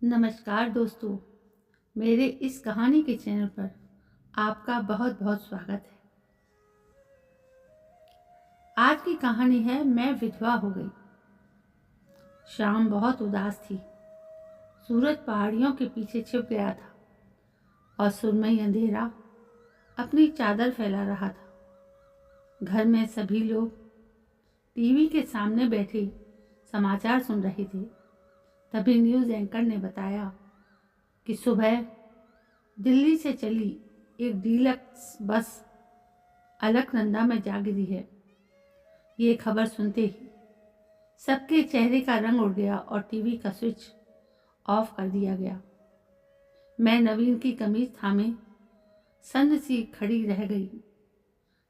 नमस्कार दोस्तों, मेरे इस कहानी के चैनल पर आपका बहुत बहुत स्वागत है। आज की कहानी है मैं विधवा हो गई। शाम बहुत उदास थी। सूरज पहाड़ियों के पीछे छिप गया था और सुरमई अंधेरा अपनी चादर फैला रहा था। घर में सभी लोग टीवी के सामने बैठे समाचार सुन रहे थे। तभी न्यूज़ एंकर ने बताया कि सुबह दिल्ली से चली एक डीलक्स बस अलकनंदा में जा गिरी है। ये खबर सुनते ही सबके चेहरे का रंग उड़ गया और टीवी का स्विच ऑफ कर दिया गया। मैं नवीन की कमीज थामे सन्न सी खड़ी रह गई।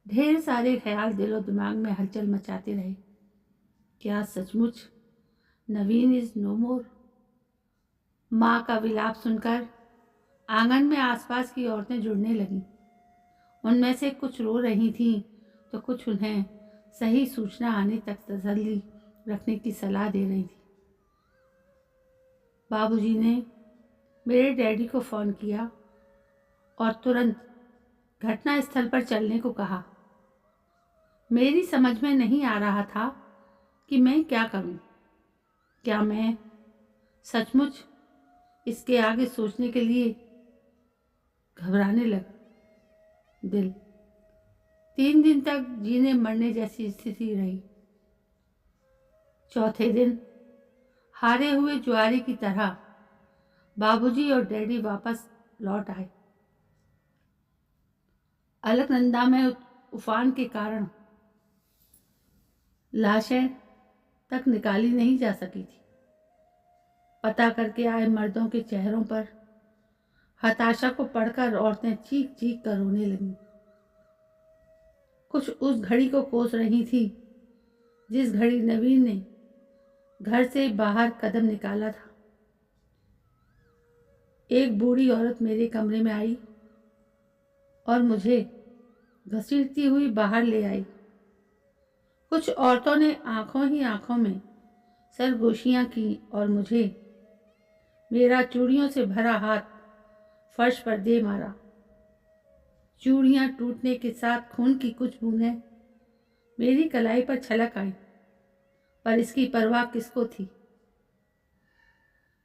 ढेर सारे ख्याल दिलो दिमाग में हलचल मचाते रहे। क्या सचमुच नवीन इज नो मोर? माँ का विलाप सुनकर आंगन में आसपास की औरतें जुड़ने लगीं। उनमें से कुछ रो रही थीं तो कुछ उन्हें सही सूचना आने तक तसल्ली रखने की सलाह दे रही थी। बाबूजी ने मेरे डैडी को फ़ोन किया और तुरंत घटना स्थल पर चलने को कहा। मेरी समझ में नहीं आ रहा था कि मैं क्या करूं। क्या मैं सचमुच इसके आगे सोचने के लिए घबराने लगा। दिल 3 दिन तक जीने मरने जैसी स्थिति रही। चौथे दिन हारे हुए जुआरी की तरह बाबूजी और डैडी वापस लौट आए। अलकनंदा में उफान के कारण लाशें तक निकाली नहीं जा सकी थी। पता करके आए मर्दों के चेहरों पर हताशा को पढ़कर औरतें चीख चीख कर रोने लगीं। कुछ उस घड़ी को कोस रही थी जिस घड़ी नवीन ने घर से बाहर कदम निकाला था। एक बूढ़ी औरत मेरे कमरे में आई और मुझे घसीटती हुई बाहर ले आई। कुछ औरतों ने आंखों ही आंखों में सरगोशियां की और मुझे मेरा चूड़ियों से भरा हाथ फर्श पर दे मारा। चूड़ियां टूटने के साथ खून की कुछ बूंदें मेरी कलाई पर छलक आई, पर इसकी परवाह किसको थी।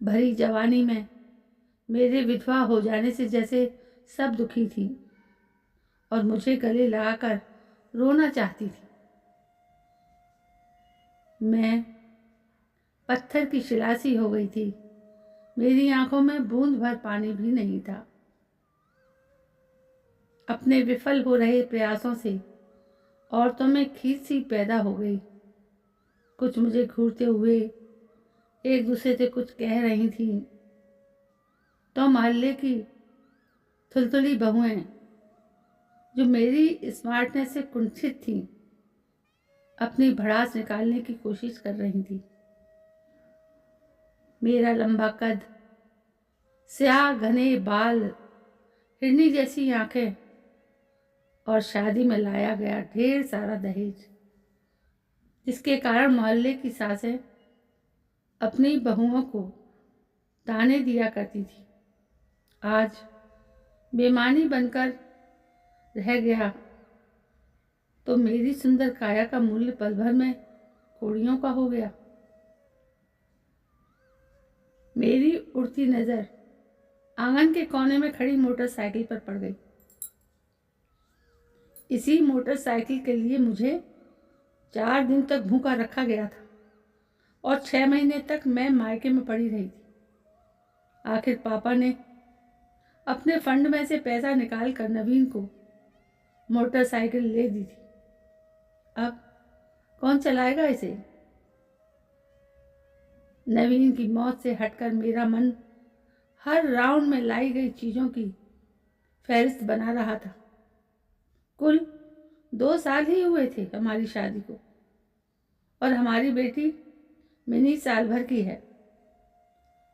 भरी जवानी में मेरे विधवा हो जाने से जैसे सब दुखी थी और मुझे गले लगाकर रोना चाहती थी। मैं पत्थर की शिला सी हो गई थी। मेरी आंखों में बूंद भर पानी भी नहीं था। अपने विफल हो रहे प्रयासों से औरतों में खींच सी पैदा हो गई। कुछ मुझे घूरते हुए एक दूसरे से कुछ कह रही थी तो मोहल्ले की थुलथुली बहुएं जो मेरी स्मार्टनेस से कुंठित थी अपनी भड़ास निकालने की कोशिश कर रही थी। मेरा लंबा कद, स्याह घने बाल, हिरनी जैसी आंखें और शादी में लाया गया ढेर सारा दहेज, जिसके कारण मोहल्ले की सासें अपनी बहुओं को ताने दिया करती थी, आज बेमानी बनकर रह गया तो मेरी सुंदर काया का मूल्य पल भर में कौड़ियों का हो गया। मेरी उड़ती नजर आंगन के कोने में खड़ी मोटरसाइकिल पर पड़ गई। इसी मोटरसाइकिल के लिए मुझे 4 दिन तक भूखा रखा गया था और 6 महीने तक मैं मायके में पड़ी रही थी। आखिर पापा ने अपने फंड में से पैसा निकाल कर नवीन को मोटरसाइकिल ले दी थी। अब कौन चलाएगा इसे? नवीन की मौत से हटकर मेरा मन हर राउंड में लाई गई चीज़ों की फहरिस्त बना रहा था। कुल 2 साल ही हुए थे हमारी शादी को और हमारी बेटी मिनी साल भर की है।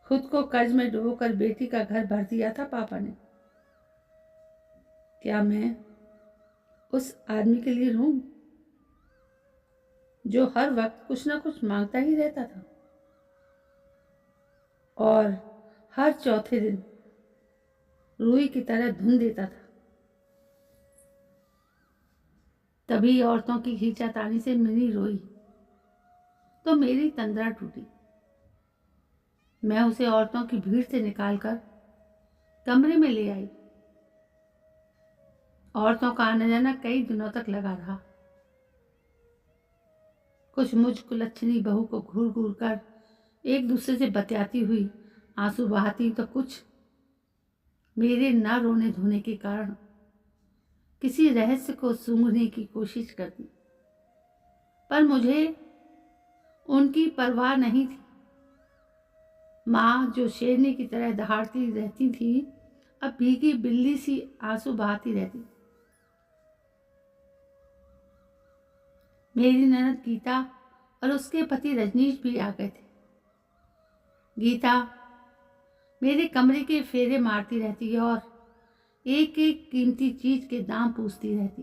खुद को कर्ज में डुबोकर बेटी का घर भर दिया था पापा ने। क्या मैं उस आदमी के लिए रूं जो हर वक्त कुछ ना कुछ मांगता ही रहता था और हर चौथे दिन रुई की तरह धुन देता था। तभी औरतों की खींचातानी से मिनी रोई तो मेरी तंद्रा टूटी। मैं उसे औरतों की भीड़ से निकालकर कमरे में ले आई। औरतों का आना जाना कई दिनों तक लगा रहा। कुछ मुझ कुलच्छनी बहू को घूर घूर कर एक दूसरे से बतियाती हुई आंसू बहाती, तो कुछ मेरे न रोने धोने के कारण किसी रहस्य को सूंघने की कोशिश करती, पर मुझे उनकी परवाह नहीं थी। माँ जो शेरनी की तरह दहाड़ती रहती थी, अब भीगी बिल्ली सी आंसू बहाती रहती। मेरी ननद गीता और उसके पति रजनीश भी आ गए थे। गीता मेरे कमरे के फेरे मारती रहती और एक एक कीमती चीज के दाम पूछती रहती।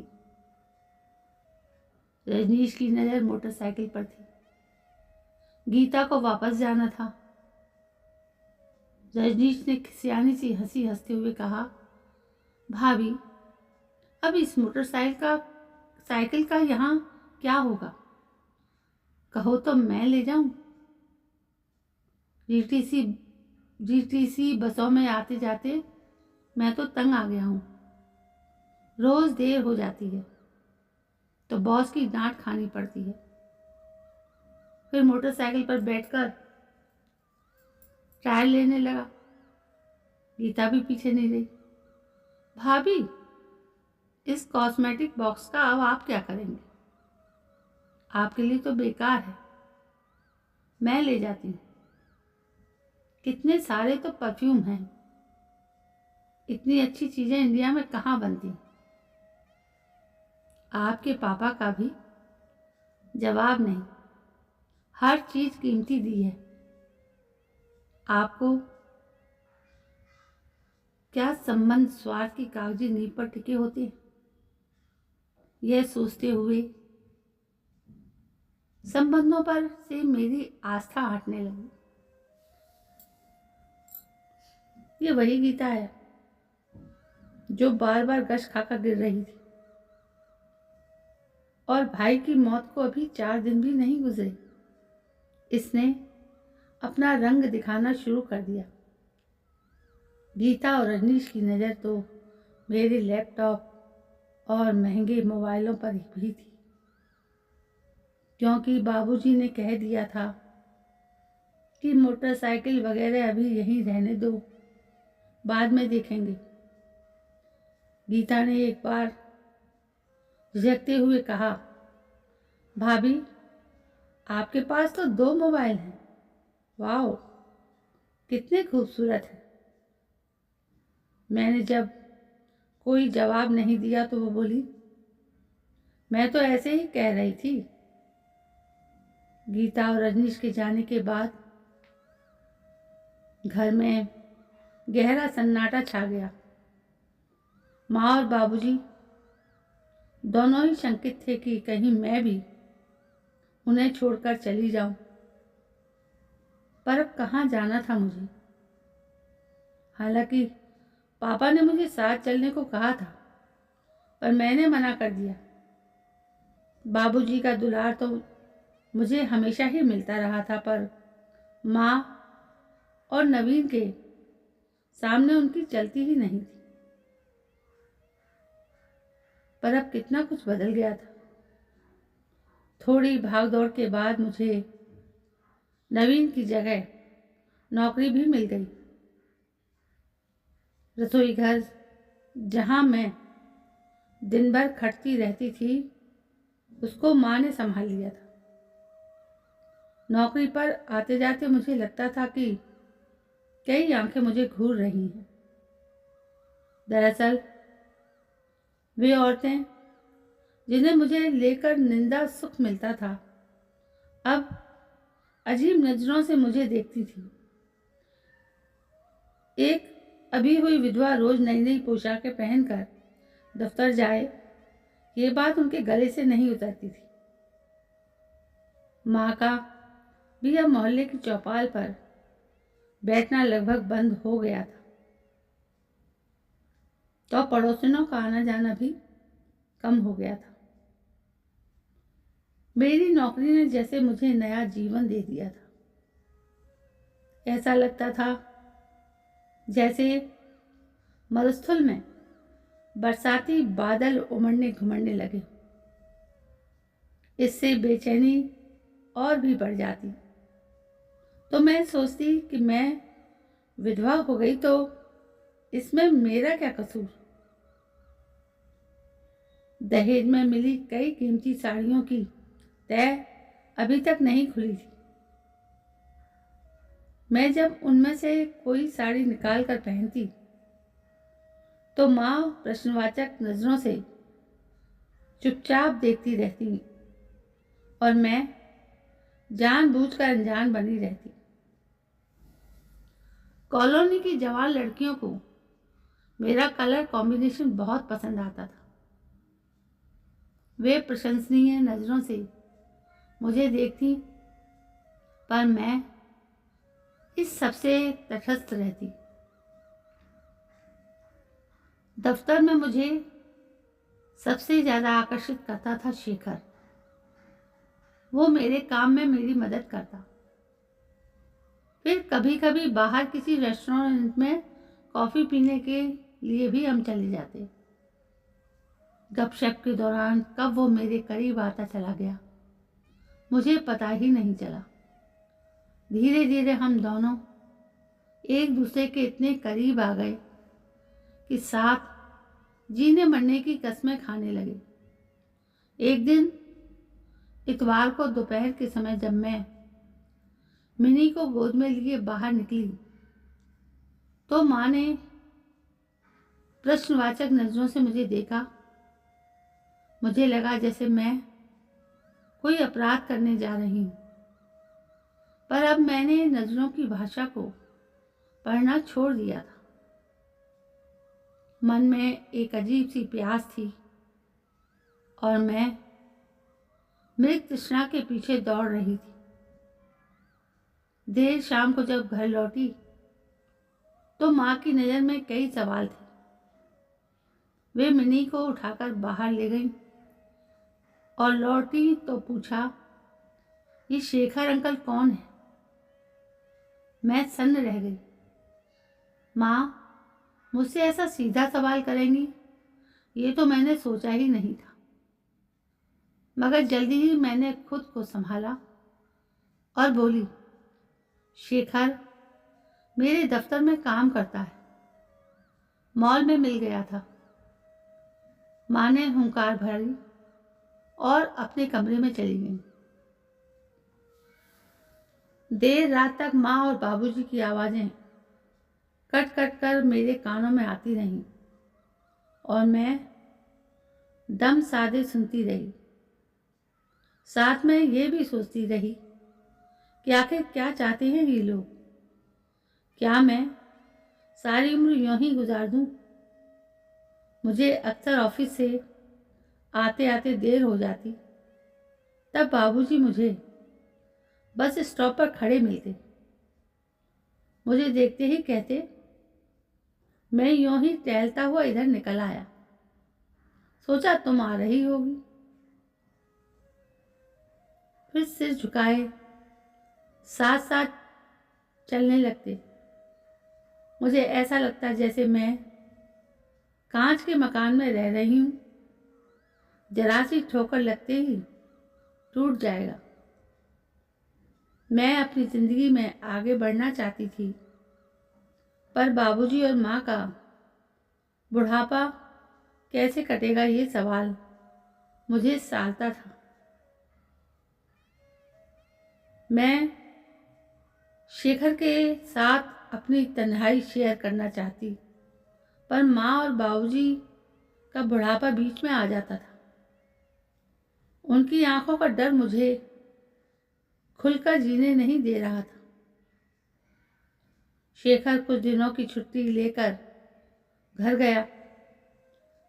रजनीश की नजर मोटरसाइकिल पर थी। गीता को वापस जाना था। रजनीश ने खिसियानी सी हंसी हंसते हुए कहा, भाभी, अब इस मोटरसाइकिल का यहाँ क्या होगा? कहो तो मैं ले जाऊं। जीटीसी बसों में आते जाते मैं तो तंग आ गया हूं। रोज देर हो जाती है तो बॉस की डांट खानी पड़ती है। फिर मोटरसाइकिल पर बैठकर ट्रायल लेने लगा। गीता भी पीछे नहीं रही। भाभी, इस कॉस्मेटिक बॉक्स का अब आप क्या करेंगे? आपके लिए तो बेकार है, मैं ले जाती हूँ। कितने सारे तो परफ्यूम हैं, इतनी अच्छी चीजें इंडिया में कहाँ बनती। आपके पापा का भी जवाब नहीं। हर चीज कीमती दी है। आपको क्या संबंध स्वार्थ की कागजी नींव पर टिके होते हैं? यह सोचते हुए संबंधों पर से मेरी आस्था हटने लगी। ये वही गीता है जो बार बार गश खाकर गिर रही थी, और भाई की मौत को अभी 4 दिन भी नहीं गुजरे, इसने अपना रंग दिखाना शुरू कर दिया। गीता और रजनीश की नज़र तो मेरे लैपटॉप और महंगे मोबाइलों पर भी थी, क्योंकि बाबूजी ने कह दिया था कि मोटरसाइकिल वगैरह अभी यहीं रहने दो, बाद में देखेंगे। गीता ने एक बार झिझकते हुए कहा, भाभी, आपके पास तो 2 मोबाइल हैं। वाह, कितने खूबसूरत हैं। मैंने जब कोई जवाब नहीं दिया तो वो बोली, मैं तो ऐसे ही कह रही थी। गीता और रजनीश के जाने के बाद घर में गहरा सन्नाटा छा गया। माँ और बाबूजी दोनों ही शंकित थे कि कहीं मैं भी उन्हें छोड़कर चली जाऊं, पर अब कहाँ जाना था मुझे। हालांकि पापा ने मुझे साथ चलने को कहा था, पर मैंने मना कर दिया। बाबूजी का दुलार तो मुझे हमेशा ही मिलता रहा था, पर माँ और नवीन के सामने उनकी चलती ही नहीं थी। पर अब कितना कुछ बदल गया था। थोड़ी भागदौड़ के बाद मुझे नवीन की जगह नौकरी भी मिल गई। रसोई घर जहाँ मैं दिन भर खटती रहती थी, उसको माँ ने संभाल लिया था। नौकरी पर आते जाते मुझे लगता था कि कई आंखें मुझे घूर रही हैं। दरअसल वे औरतें जिन्हें मुझे लेकर निंदा सुख मिलता था, अब अजीब नजरों से मुझे देखती थी। एक अभी हुई विधवा रोज नई नई पोशाकें पहनकर दफ्तर जाए, ये बात उनके गले से नहीं उतरती थी। माँ का भी अब मोहल्ले की चौपाल पर बैठना लगभग बंद हो गया था, तो पड़ोसियों का आना जाना भी कम हो गया था। मेरी नौकरी ने जैसे मुझे नया जीवन दे दिया था। ऐसा लगता था जैसे मरुस्थल में बरसाती बादल उमड़ने घुमड़ने लगे। इससे बेचैनी और भी बढ़ जाती। तो मैं सोचती कि मैं विधवा हो गई तो इसमें मेरा क्या कसूर। दहेज में मिली कई कीमती साड़ियों की तय अभी तक नहीं खुली थी। मैं जब उनमें से कोई साड़ी निकाल कर पहनती तो माँ प्रश्नवाचक नजरों से चुपचाप देखती रहती और मैं जानबूझकर अनजान बनी रहती। कॉलोनी की जवान लड़कियों को मेरा कलर कॉम्बिनेशन बहुत पसंद आता था। वे प्रशंसनीय नजरों से मुझे देखती, पर मैं इस सबसे तटस्थ रहती। दफ्तर में मुझे सबसे ज्यादा आकर्षित करता था शेखर। वो मेरे काम में मेरी मदद करता। फिर कभी कभी बाहर किसी रेस्टोरेंट में कॉफी पीने के लिए भी हम चले जाते। गपशप के दौरान कब वो मेरे करीब आता चला गया मुझे पता ही नहीं चला। धीरे धीरे हम दोनों एक दूसरे के इतने करीब आ गए कि साथ जीने मरने की कस्में खाने लगे। एक दिन इतवार को दोपहर के समय जब मैं मिनी को गोद में लिए बाहर निकली तो माँ ने प्रश्नवाचक नजरों से मुझे देखा। मुझे लगा जैसे मैं कोई अपराध करने जा रही हूं, पर अब मैंने नजरों की भाषा को पढ़ना छोड़ दिया था। मन में एक अजीब सी प्यास थी और मैं मृग तृष्णा के पीछे दौड़ रही थी। देर शाम को जब घर लौटी तो माँ की नज़र में कई सवाल थे। वे मिनी को उठाकर बाहर ले गईं और लौटी तो पूछा, ये शेखर अंकल कौन है? मैं सन्न रह गई। माँ मुझसे ऐसा सीधा सवाल करेंगी, ये तो मैंने सोचा ही नहीं था। मगर जल्दी ही मैंने खुद को संभाला और बोली, शेखर मेरे दफ्तर में काम करता है, मॉल में मिल गया था। माँ ने हुंकार भरी और अपने कमरे में चली गई। देर रात तक माँ और बाबूजी की आवाज़ें कट कट कर मेरे कानों में आती रहीं और मैं दम साधे सुनती रही। साथ में ये भी सोचती रही कि आखिर क्या चाहते हैं ये लोग। क्या मैं सारी उम्र यूं ही गुजार दूं? मुझे अक्सर ऑफिस से आते आते देर हो जाती। तब बाबूजी मुझे बस स्टॉप पर खड़े मिलते। मुझे देखते ही कहते, मैं यूं ही टहलता हुआ इधर निकल आया, सोचा तुम आ रही होगी। फिर सिर झुकाए साथ साथ चलने लगते। मुझे ऐसा लगता जैसे मैं कांच के मकान में रह रही हूं, जरा सी ठोकर लगते ही टूट जाएगा। मैं अपनी जिंदगी में आगे बढ़ना चाहती थी, पर बाबूजी और माँ का बुढ़ापा कैसे कटेगा ये सवाल मुझे सालता था। मैं शेखर के साथ अपनी तन्हाई शेयर करना चाहती, पर माँ और बाबूजी का बुढ़ापा बीच में आ जाता था। उनकी आंखों का डर मुझे खुलकर जीने नहीं दे रहा था। शेखर कुछ दिनों की छुट्टी लेकर घर गया।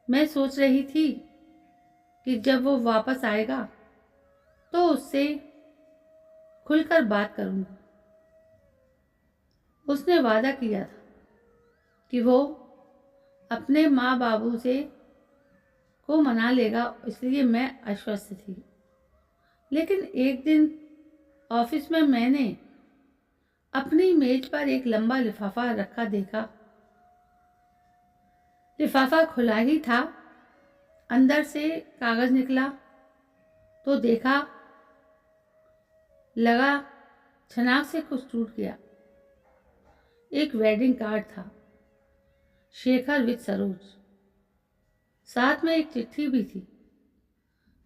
मैं सोच रही थी कि जब वो वापस आएगा तो उससे खुलकर बात करूंगी। उसने वादा किया था कि वो अपने माँ बाबू से को मना लेगा, इसलिए मैं आश्वस्त थी। लेकिन एक दिन ऑफिस में मैंने अपनी मेज पर एक लंबा लिफाफा रखा देखा। लिफाफा खुला ही था, अंदर से कागज निकला तो देखा, लगा छनाक से कुछ टूट गया। एक वेडिंग कार्ड था, शेखर विद सरोज। साथ में एक चिट्ठी भी थी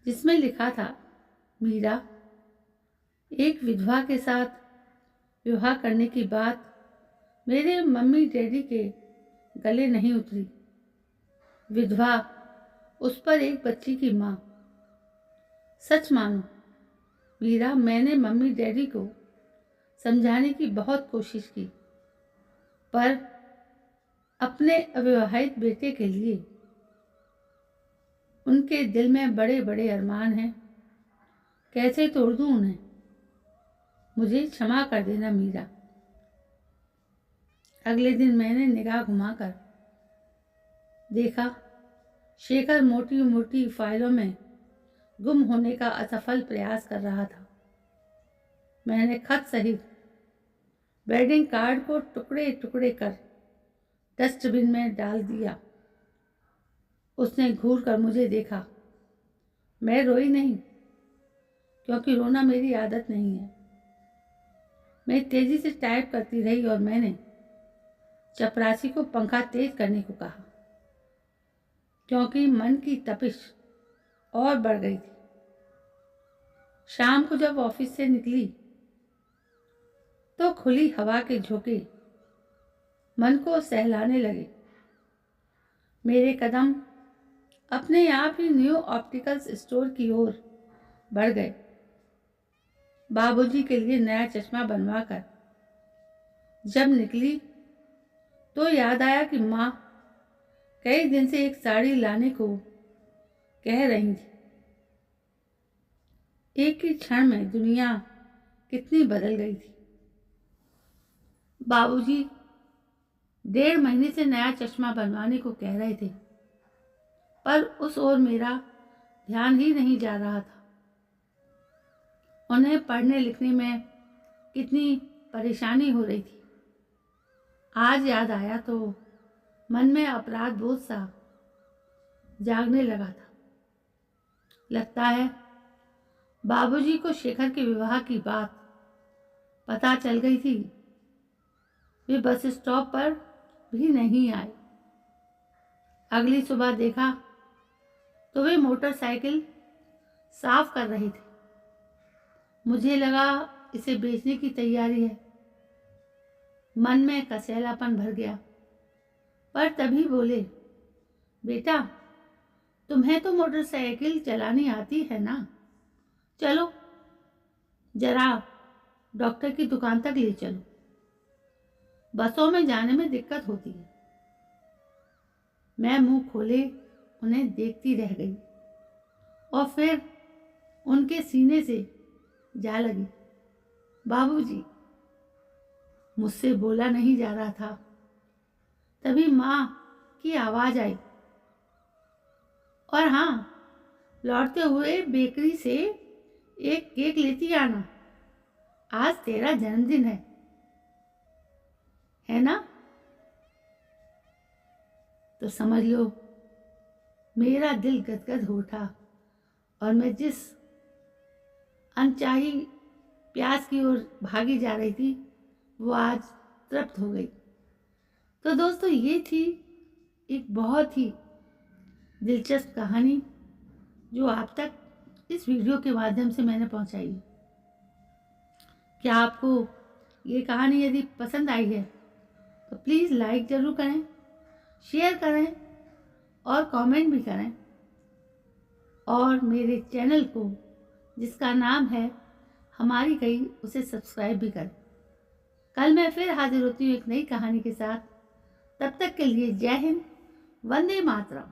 जिसमें लिखा था, मीरा, एक विधवा के साथ विवाह करने की बात मेरे मम्मी डैडी के गले नहीं उतरी। विधवा, उस पर एक बच्ची की माँ। सच मानो मीरा, मैंने मम्मी डैडी को समझाने की बहुत कोशिश की, पर अपने अविवाहित बेटे के लिए उनके दिल में बड़े बड़े अरमान हैं, कैसे तोड़ दूं उन्हें। मुझे क्षमा कर देना मीरा। अगले दिन मैंने निगाह घुमाकर देखा, शेखर मोटी मोटी फाइलों में गुम होने का असफल प्रयास कर रहा था। मैंने खत सहित वेडिंग कार्ड को टुकड़े टुकड़े कर डस्टबिन में डाल दिया। उसने घूर कर मुझे देखा। मैं रोई नहीं, क्योंकि रोना मेरी आदत नहीं है। मैं तेजी से टाइप करती रही और मैंने चपरासी को पंखा तेज करने को कहा, क्योंकि मन की तपिश और बढ़ गई थी। शाम को जब ऑफिस से निकली तो खुली हवा के झोंके मन को सहलाने लगे। मेरे कदम अपने आप ही न्यू ऑप्टिकल्स स्टोर की ओर बढ़ गए। बाबूजी के लिए नया चश्मा बनवाकर जब निकली तो याद आया कि माँ कई दिन से एक साड़ी लाने को कह रही थी। एक ही क्षण में दुनिया कितनी बदल गई थी। बाबूजी 1.5 महीने से नया चश्मा बनवाने को कह रहे थे, पर उस ओर मेरा ध्यान ही नहीं जा रहा था। उन्हें पढ़ने लिखने में कितनी परेशानी हो रही थी। आज याद आया तो मन में अपराध बोध सा जागने लगा था। लगता है बाबूजी को शेखर के विवाह की बात पता चल गई थी। वे बस स्टॉप पर भी नहीं आए। अगली सुबह देखा तो वे मोटरसाइकिल साफ कर रहे थे। मुझे लगा इसे बेचने की तैयारी है। मन में कसैलापन भर गया, पर तभी बोले, बेटा, तुम्हें तो मोटरसाइकिल चलानी आती है ना, चलो जरा डॉक्टर की दुकान तक ले चलो। बसों में जाने में दिक्कत होती है। मैं मुंह खोले उन्हें देखती रह गई और फिर उनके सीने से जा लगी। बाबूजी, मुझसे बोला नहीं जा रहा था। तभी माँ की आवाज आई, और हाँ, लौटते हुए बेकरी से एक केक लेती आना, आज तेरा जन्मदिन है ना। तो समझ लो मेरा दिल गदगद हो उठा और मैं जिस अनचाही प्यास की ओर भागी जा रही थी वो आज तृप्त हो गई। तो दोस्तों, ये थी एक बहुत ही दिलचस्प कहानी जो आप तक इस वीडियो के माध्यम से मैंने पहुंचाई। क्या आपको ये कहानी यदि पसंद आई है तो प्लीज़ लाइक ज़रूर करें, शेयर करें और कमेंट भी करें। और मेरे चैनल को, जिसका नाम है हमारी कही, उसे सब्सक्राइब भी करें। कल मैं फिर हाजिर होती हूँ एक नई कहानी के साथ। तब तक के लिए जय हिंद, वंदे मातरम।